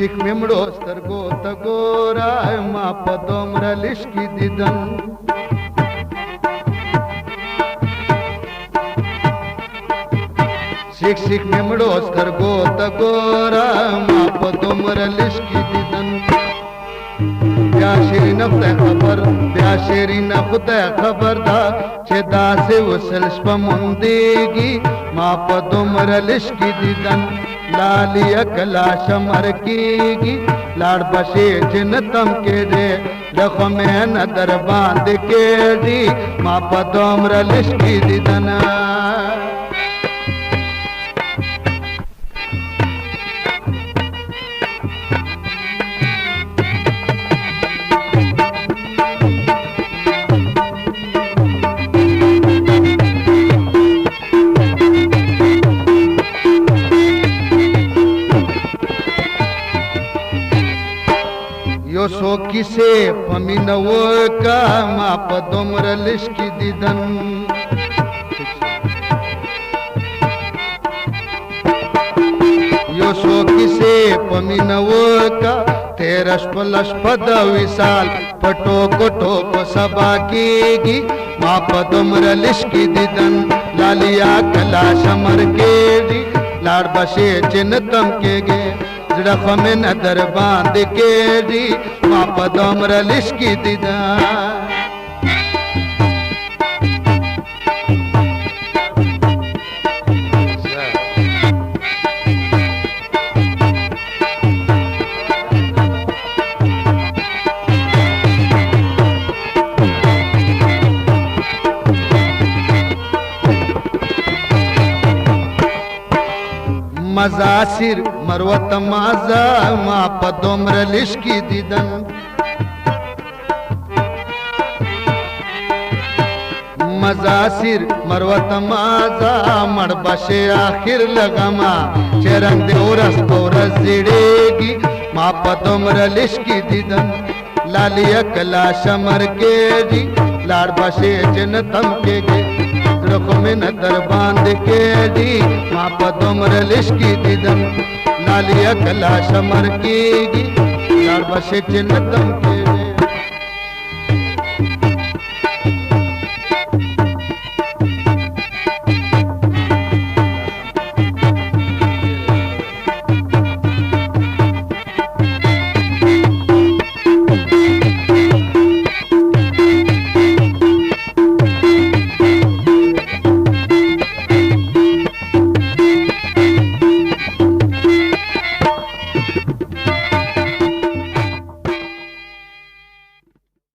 सिख मिमड़ो स्तरगो तगोरा मा पदोमर लिशकी दिदन सिख मिमड़ो स्तरगो तगोरा मा पदोमर लिशकी दिदन ब्याशेरी नफ्त खबर ब्याशेरी नफ्त खबर दा छेदा से वसल स्पमुंदेगी मा पदोमर लिशकी दिदन लाली अकला शमर कीगी लाड़ बशे जिनतम के दे लखो में नदर बांध के दी मा पदोमर लिशकी दिदना यो सो किसे पमिनवो का मा पदोमर लिशकी दिदन यो सो किसे पमिनवो का तेरश पलश पद विशाल पटो कोटो को सबा कीगी मा पदोमर लिशकी दिदन लालिया कला शमर के दी लाड़ बशे चिन्हतम के गे जड़ख में नदर बांध के दी मा पदोमर लिशकी दिदन मजासिर मरवत माजा मा पदोमर लिशकी दिदन मजासिर मरवत माजा मड़ बशे आखिर लगमा चरंग दे औरस औरस जिड़ेगी मा पदोमर लिशकी दिदन लाली अकला शमर के दी लाड़ बशे जनतम के गे रखो में नदर बांध के दी मा पदोमर लिशकी दिदन लाली अकला शमर कीगी लाड़ बशे जनतम के